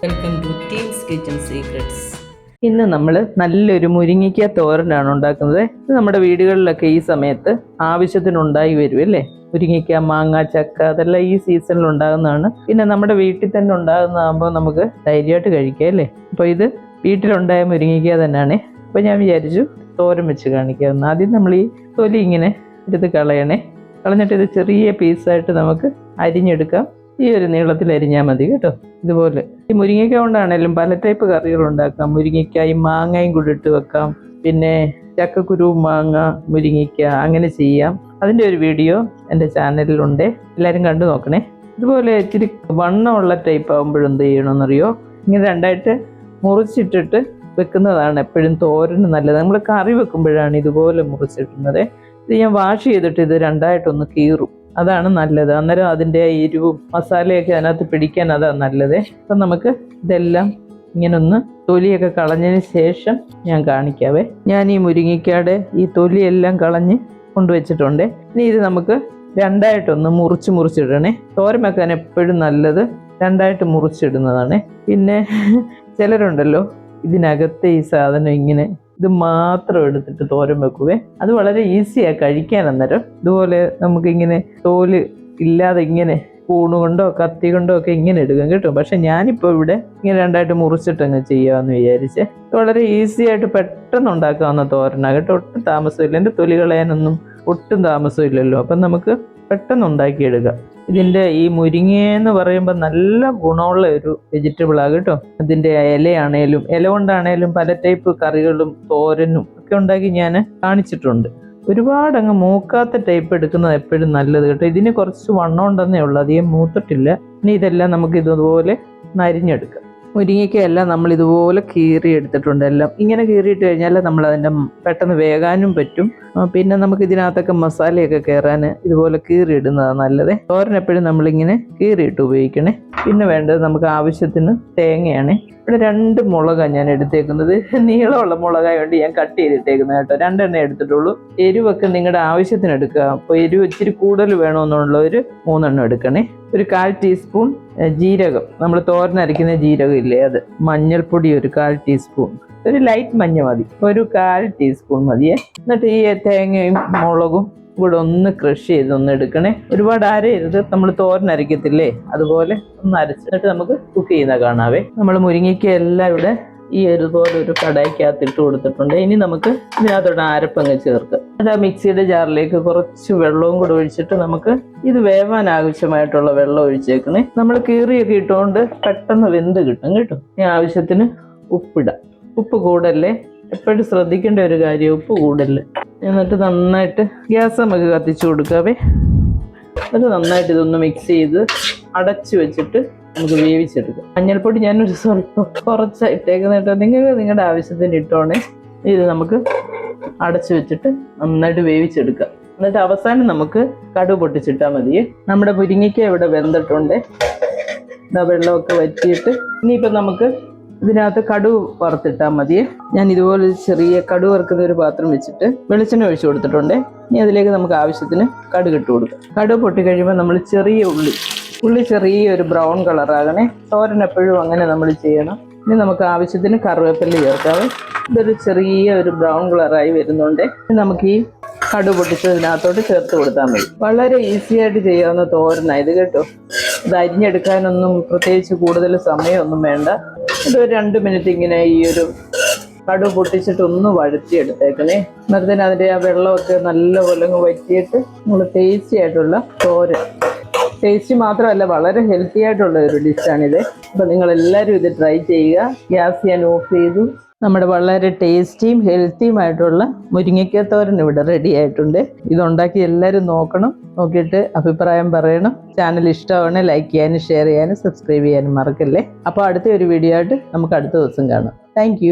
Welcome to teams kitchen secrets. ഇന്ന് നമ്മൾ നല്ലൊരു മുരിങ്ങയ്ക്ക തോരനാണ് ഉണ്ടാക്കുന്നത്. ഇത് നമ്മുടെ വീടുകളിലൊക്കെ ഈ സമയത്ത് ആവശ്യത്തിനുണ്ടായി വരും അല്ലേ. മുരിങ്ങയ്ക്ക, മാങ്ങ, ചക്ക അതെല്ലാം ഈ സീസണിൽ ഉണ്ടാകുന്നതാണ്. പിന്നെ നമ്മുടെ വീട്ടിൽ തന്നെ ഉണ്ടാകുന്നതാകുമ്പോൾ നമുക്ക് ധൈര്യമായിട്ട് കഴിക്കാം അല്ലേ. അപ്പോൾ ഇത് വീട്ടിലുണ്ടായ മുരിങ്ങയ്ക്ക തന്നെയാണ്. അപ്പോൾ ഞാൻ വിചാരിച്ചു തോരൻ വെച്ച് കാണിക്കാമെന്ന്. ആദ്യം നമ്മൾ ഈ തൊലി ഇങ്ങനെ എടുത്ത് കളഞ്ഞിട്ട് ഇത് ചെറിയ പീസായിട്ട് നമുക്ക് അരിഞ്ഞെടുക്കാം. ഈ ഒരു നീളത്തിൽ അരിഞ്ഞാൽ മതി കേട്ടോ. ഇതുപോലെ ഈ മുരിങ്ങയ്ക്ക കൊണ്ടാണേലും പല ടൈപ്പ് കറികൾ ഉണ്ടാക്കാം. മുരിങ്ങയ്ക്കായും മാങ്ങയും കൂടി ഇട്ട് വെക്കാം. പിന്നെ ചക്കക്കുരു, മാങ്ങ, മുരിങ്ങയ്ക്ക അങ്ങനെ ചെയ്യാം. അതിൻ്റെ ഒരു വീഡിയോ എൻ്റെ ചാനലിലുണ്ട്, എല്ലാവരും കണ്ടു നോക്കണേ. ഇതുപോലെ ഇച്ചിരി വണ്ണമുള്ള ടൈപ്പ് ആകുമ്പോഴും എന്ത് ചെയ്യണമെന്നറിയോ, ഇങ്ങനെ രണ്ടായിട്ട് മുറിച്ചിട്ടിട്ട് വെക്കുന്നതാണ് എപ്പോഴും തോരന് നല്ലത്. നമ്മൾ കറി വെക്കുമ്പോഴാണ് ഇതുപോലെ മുറിച്ചിട്ടുന്നത്. ഇത് ഞാൻ വാഷ് ചെയ്തിട്ട് ഇത് രണ്ടായിട്ടൊന്ന് കീറും, അതാണ് നല്ലത്. അന്നേരം അതിൻ്റെ എരിവും മസാലയൊക്കെ അതിനകത്ത് പിടിക്കാൻ അതാണ് നല്ലത്. അപ്പം നമുക്ക് ഇതെല്ലാം ഇങ്ങനെ ഒന്ന് തൊലിയൊക്കെ കളഞ്ഞതിന് ശേഷം ഞാൻ കാണിക്കാവേ. ഞാൻ ഈ മുരിങ്ങയ്ക്കയുടെ ഈ തൊലിയെല്ലാം കളഞ്ഞ് കൊണ്ടുവച്ചിട്ടുണ്ട്. ഇനി ഇത് നമുക്ക് രണ്ടായിട്ടൊന്ന് മുറിച്ചിടണേ. തോരൻ വെക്കാൻ എപ്പോഴും നല്ലത് രണ്ടായിട്ട് മുറിച്ചിടുന്നതാണ്. പിന്നെ ചിലരുണ്ടല്ലോ ഇതിനകത്തെ ഈ സാധനം ഇങ്ങനെ ഇത് മാത്രം എടുത്തിട്ട് തോരൻ വെക്കുവേ. അത് വളരെ ഈസിയാണ് കഴിക്കാൻ. അന്നേരം ഇതുപോലെ നമുക്കിങ്ങനെ തോല് ഇല്ലാതെ ഇങ്ങനെ സ്പൂണ് കൊണ്ടോ കത്തി കൊണ്ടോ ഒക്കെ ഇങ്ങനെ എടുക്കാം കേട്ടോ. പക്ഷെ ഞാനിപ്പോൾ ഇവിടെ ഇങ്ങനെ രണ്ടായിട്ട് മുറിച്ചിട്ടങ്ങ് ചെയ്യാമെന്ന് വിചാരിച്ചേ. വളരെ ഈസി ആയിട്ട് പെട്ടെന്ന് ഉണ്ടാക്കാവുന്ന തോരനാണ് കേട്ടോ. ഒട്ടും താമസമില്ല. എൻ്റെ തൊലി കളയാനൊന്നും ഒട്ടും താമസമില്ലല്ലോ. അപ്പം നമുക്ക് പെട്ടെന്ന് ഉണ്ടാക്കിയെടുക്കാം. ഇതിൻ്റെ ഈ മുരിങ്ങയെന്ന് പറയുമ്പോൾ നല്ല ഗുണമുള്ള ഒരു വെജിറ്റബിളാണ് കേട്ടോ. അതിൻ്റെ ഇല കൊണ്ടാണേലും പല ടൈപ്പ് കറികളും തോരനും ഒക്കെ ഉണ്ടാക്കി ഞാൻ കാണിച്ചിട്ടുണ്ട്. ഒരുപാട് അങ്ങ് മൂക്കാത്ത ടൈപ്പ് എടുക്കുന്നത് എപ്പോഴും നല്ലത് കേട്ടോ. ഇതിന് കുറച്ച് വണ്ണം ഉണ്ടെന്നേ ഉള്ളൂ, അധികം മൂത്തിട്ടില്ല. ഇനി ഇതെല്ലാം നമുക്ക് ഇതുപോലെ നരിഞ്ഞെടുക്കാം. മുരിങ്ങയ്ക്കയെല്ലാം നമ്മൾ ഇതുപോലെ കീറി എടുത്തിട്ടുണ്ട്. എല്ലാം ഇങ്ങനെ കീറിയിട്ട് കഴിഞ്ഞാൽ നമ്മൾ അതിൻ്റെ പെട്ടെന്ന് വേകാനും പറ്റും. പിന്നെ നമുക്ക് ഇതിനകത്തൊക്കെ മസാലയൊക്കെ കയറാൻ ഇതുപോലെ കീറി ഇടുന്നതാണ് നല്ലത്. തോരൻ എപ്പോഴും നമ്മളിങ്ങനെ കീറിയിട്ട് ഉപയോഗിക്കണേ. പിന്നെ വേണ്ടത് നമുക്ക് ആവശ്യത്തിന് തേങ്ങയാണ്. ഇവിടെ 2 മുളകാണ് ഞാൻ എടുത്തേക്കുന്നത്. നീളമുള്ള മുളകായതുകൊണ്ട് ഞാൻ കട്ട് ചെയ്തിട്ടേക്കുന്നത് കേട്ടോ. 2 എണ്ണേ എടുത്തിട്ടുള്ളൂ. എരിവൊക്കെ നിങ്ങളുടെ ആവശ്യത്തിന് എടുക്കുക. അപ്പോൾ എരിവ് ഇച്ചിരി കൂടുതൽ വേണമെന്നുള്ളവർ 3 എണ്ണം എടുക്കണേ. ഒരു 1/4 ടീസ്പൂൺ ജീരകം, നമ്മൾ തോരനരയ്ക്കുന്ന ജീരകം ഇല്ലേ അത്. മഞ്ഞൾപ്പൊടി ഒരു 1/4 ടീസ്പൂൺ, ഒരു ലൈറ്റ് മഞ്ഞ മതി, ഒരു 1/4 ടീസ്പൂൺ മതിയേ. എന്നിട്ട് ഈ തേങ്ങയും മുളകും കൂടെ ഒന്ന് ക്രഷ് ചെയ്തൊന്ന് എടുക്കണേ. ഒരുപാട് അരയരുത്, നമ്മൾ തോരനരയ്ക്കത്തില്ലേ അതുപോലെ ഒന്ന് അരച്ചിട്ട് നമുക്ക് കുക്ക് ചെയ്യുന്ന കാണാവേ. നമ്മൾ മുരിങ്ങയ്ക്ക എല്ലാം ഇവിടെ ഈ ഒരുപോലെ ഒരു കടായിക്കകത്ത് ഇട്ട് കൊടുത്തിട്ടുണ്ട്. ഇനി നമുക്ക് ഇതിനകത്തോട്ട് അരപ്പങ്ങ് ചേർക്കാം. അത് ആ മിക്സിയുടെ ജാറിലേക്ക് കുറച്ച് വെള്ളവും കൂടെ ഒഴിച്ചിട്ട് നമുക്ക് ഇത് വേവാൻ ആവശ്യമായിട്ടുള്ള വെള്ളം ഒഴിച്ചേക്കണേ. നമ്മൾ കീറിയൊക്കെ ഇട്ടുകൊണ്ട് പെട്ടെന്ന് വെന്ത് കിട്ടും കേട്ടോ. ഈ ആവശ്യത്തിന് ഉപ്പിടാം. ഉപ്പ് കൂടല്ലേ, എപ്പോഴും ശ്രദ്ധിക്കേണ്ട ഒരു കാര്യം, ഉപ്പ് കൂടല്ലേ. എന്നിട്ട് നന്നായിട്ട് ഗ്യാസ് നമുക്ക് കത്തിച്ചു കൊടുക്കാവേ. എന്നിട്ട് നന്നായിട്ട് ഇതൊന്ന് മിക്സ് ചെയ്ത് അടച്ചു വെച്ചിട്ട് നമുക്ക് വേവിച്ചെടുക്കാം. മഞ്ഞൾപ്പൊടി ഞാനൊരു സ്വല്പം കുറച്ചായിട്ടേക്കുന്ന കേട്ടോ. നിങ്ങൾക്ക് നിങ്ങളുടെ ആവശ്യത്തിന് ഇട്ടോണേ. ഇത് നമുക്ക് അടച്ചു വെച്ചിട്ട് നന്നായിട്ട് വേവിച്ചെടുക്കാം. എന്നിട്ട് അവസാനം നമുക്ക് കടുക് പൊട്ടിച്ചിട്ടാൽ മതിയേ. നമ്മുടെ മുരിങ്ങയ്ക്ക ഇവിടെ വെന്തിട്ടുണ്ട്. വെള്ളമൊക്കെ വറ്റിയിട്ട് ഇനിയിപ്പോൾ നമുക്ക് ഇതിനകത്ത് കടുക് വറുത്തിട്ടാൽ മതിയേ. ഞാൻ ഇതുപോലെ ചെറിയ കടുക് വറുക്കുന്ന ഒരു പാത്രം വെച്ചിട്ട് വെളിച്ചെണ്ണ ഒഴിച്ചു കൊടുത്തിട്ടുണ്ട്. ഇനി അതിലേക്ക് നമുക്ക് ആവശ്യത്തിന് കടുക് ഇട്ട് കൊടുക്കാം. കടുക് പൊട്ടി കഴിയുമ്പോൾ നമ്മൾ ചെറിയ ഉള്ളി ചെറിയൊരു ബ്രൗൺ കളറാകണേ. തോരൻ എപ്പോഴും അങ്ങനെ നമ്മൾ ചെയ്യണം. ഇനി നമുക്ക് ആവശ്യത്തിന് കറിവേപ്പില ചേർക്കാവേ. ഇതൊരു ചെറിയ ഒരു ബ്രൗൺ കളറായി വരുന്നുണ്ട്. നമുക്ക് ഈ കടുക് പൊട്ടിച്ചതിനകത്തോട്ട് ചേർത്ത് കൊടുത്താൽ മതി. വളരെ ഈസി ആയിട്ട് ചെയ്യാവുന്ന തോരനായത് കേട്ടോ. ഇത് അരിഞ്ഞെടുക്കാനൊന്നും പ്രത്യേകിച്ച് കൂടുതൽ സമയമൊന്നും വേണ്ട. ഇതൊരു 2 മിനിറ്റ് ഇങ്ങനെ ഈ ഒരു കടുക് പൊട്ടിച്ചിട്ട് ഒന്ന് വഴറ്റിയെടുത്തേക്കണേ. എന്നിട്ട് അതിൻ്റെ ആ വെള്ളമൊക്കെ നല്ലപോലെ വറ്റിയിട്ട് നമ്മൾ ടേസ്റ്റി ആയിട്ടുള്ള തോരൻ. ടേസ്റ്റി മാത്രമല്ല വളരെ ഹെൽത്തി ആയിട്ടുള്ള ഒരു ഡിഷാണിത്. അപ്പോൾ നിങ്ങളെല്ലാവരും ഇത് ട്രൈ ചെയ്യുക. ഗ്യാസ് ഞാൻ ഓഫ് ചെയ്തു. നമ്മുടെ വളരെ ടേസ്റ്റിയും ഹെൽത്തിയുമായിട്ടുള്ള മുരിങ്ങയ്ക്ക തോരൻ ഇവിടെ റെഡി ആയിട്ടുണ്ട്. ഇതുണ്ടാക്കി എല്ലാവരും നോക്കണം. നോക്കിയിട്ട് അഭിപ്രായം പറയണം. ചാനൽ ഇഷ്ടമാണ് ലൈക്ക് ചെയ്യാനും ഷെയർ ചെയ്യാനും സബ്സ്ക്രൈബ് ചെയ്യാനും മറക്കല്ലേ. അപ്പോൾ അടുത്ത ഒരു വീഡിയോ ആയിട്ട് നമുക്ക് അടുത്ത ദിവസം കാണാം. താങ്ക്